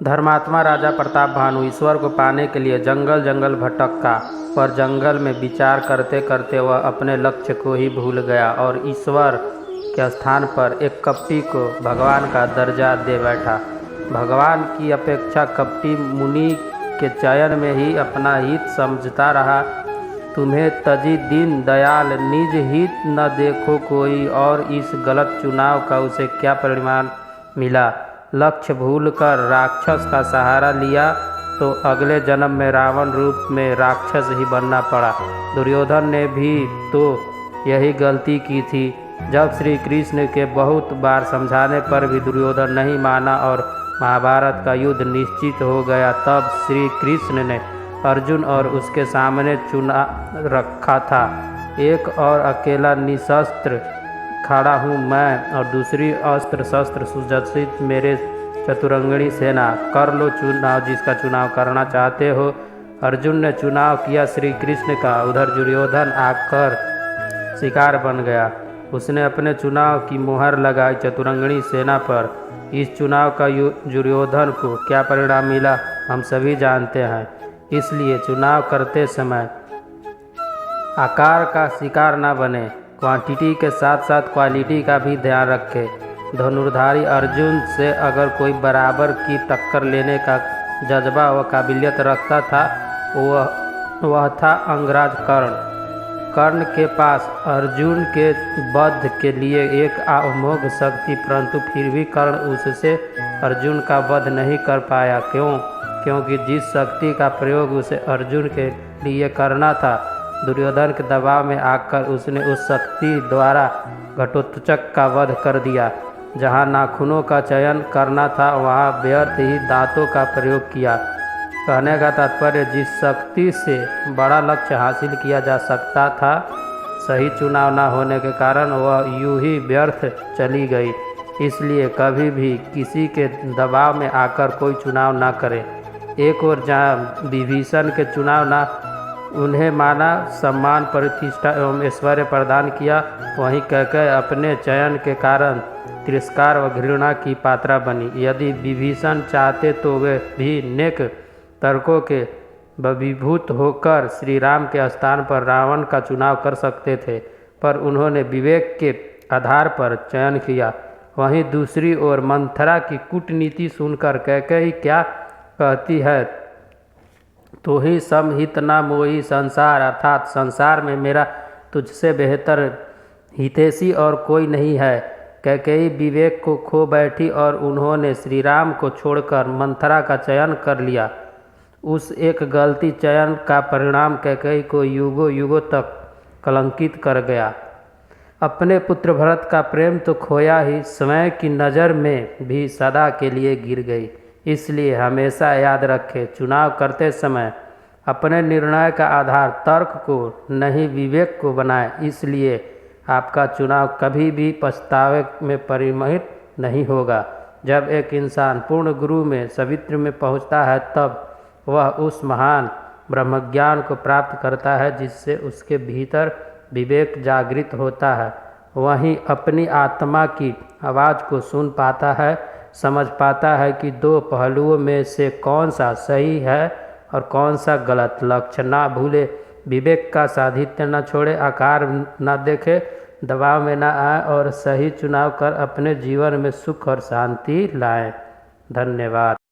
धर्मात्मा राजा प्रताप भानु ईश्वर को पाने के लिए जंगल जंगल भटका, पर जंगल में विचार करते करते वह अपने लक्ष्य को ही भूल गया और ईश्वर के स्थान पर एक कपटी को भगवान का दर्जा दे बैठा। भगवान की अपेक्षा कपटी मुनि के चयन में ही अपना हित समझता रहा। तुम्हें तजी दीन दयाल निज हित न देखो कोई, और इस गलत चुनाव का उसे क्या परिणाम मिला। लक्ष्य भूलकर राक्षस का सहारा लिया तो अगले जन्म में रावण रूप में राक्षस ही बनना पड़ा। दुर्योधन ने भी तो यही गलती की थी। जब श्री कृष्ण के बहुत बार समझाने पर भी दुर्योधन नहीं माना और महाभारत का युद्ध निश्चित हो गया, तब श्री कृष्ण ने अर्जुन और उसके सामने चुना रखा था, एक और अकेला निशस्त्र खड़ा हूँ मैं और दूसरी अस्त्र शस्त्र सुसज्जित मेरे चतुरंगणी सेना। कर लो चुनाव जिसका चुनाव करना चाहते हो। अर्जुन ने चुनाव किया श्री कृष्ण का। उधर दुर्योधन आकर शिकार बन गया। उसने अपने चुनाव की मुहर लगाई चतुरंगणी सेना पर। इस चुनाव का दुर्योधन को क्या परिणाम मिला हम सभी जानते हैं। इसलिए चुनाव करते समय आकार का शिकार न बने, क्वांटिटी के साथ साथ क्वालिटी का भी ध्यान रखें। धनुर्धारी अर्जुन से अगर कोई बराबर की टक्कर लेने का जज्बा व काबिलियत रखता था, वह था अंगराज कर्ण। कर्ण के पास अर्जुन के वध के लिए एक अमोघ शक्ति, परंतु फिर भी कर्ण उससे अर्जुन का वध नहीं कर पाया। क्योंकि जिस शक्ति का प्रयोग उसे अर्जुन के लिए करना था, दुर्योधन के दबाव में आकर उसने उस शक्ति द्वारा घटोत्कच का वध कर दिया। जहाँ नाखूनों का चयन करना था, वहाँ व्यर्थ ही दांतों का प्रयोग किया। कहने का तात्पर्य, जिस शक्ति से बड़ा लक्ष्य हासिल किया जा सकता था, सही चुनाव न होने के कारण वह यूं ही व्यर्थ चली गई। इसलिए कभी भी किसी के दबाव में आकर कोई चुनाव न करें। एक ओर जहाँ विभीषण के चुनाव न उन्हें माना सम्मान, प्रतिष्ठा एवं ऐश्वर्य प्रदान किया, वहीं कैकेयी अपने चयन के कारण तिरस्कार व घृणा की पात्रा बनी। यदि विभीषण चाहते तो वे भी नेक तर्कों के बभीभूत होकर श्री राम के स्थान पर रावण का चुनाव कर सकते थे, पर उन्होंने विवेक के आधार पर चयन किया। वहीं दूसरी ओर मंथरा की कूटनीति सुनकर कैकेयी क्या कहती है, तो ही समहित न मोहि संसार, अर्थात संसार में मेरा तुझसे बेहतर हितैषी और कोई नहीं है। कैकेयी विवेक को खो बैठी और उन्होंने श्री राम को छोड़कर मंथरा का चयन कर लिया। उस एक गलती चयन का परिणाम कैकेयी को युगों युगों तक कलंकित कर गया। अपने पुत्र भरत का प्रेम तो खोया ही, स्वयं की नज़र में भी सदा के लिए गिर गई। इसलिए हमेशा याद रखें, चुनाव करते समय अपने निर्णय का आधार तर्क को नहीं विवेक को बनाएं। इसलिए आपका चुनाव कभी भी पछतावे में परिणमित नहीं होगा। जब एक इंसान पूर्ण गुरु में सवित्र में पहुंचता है, तब वह उस महान ब्रह्मज्ञान को प्राप्त करता है जिससे उसके भीतर विवेक जागृत होता है। वहीं अपनी आत्मा की आवाज़ को सुन पाता है, समझ पाता है कि दो पहलुओं में से कौन सा सही है और कौन सा गलत। लक्ष्य ना भूले, विवेक का साधित्य न छोड़े, आकार न देखे, दबाव में न आए और सही चुनाव कर अपने जीवन में सुख और शांति लाएं। धन्यवाद।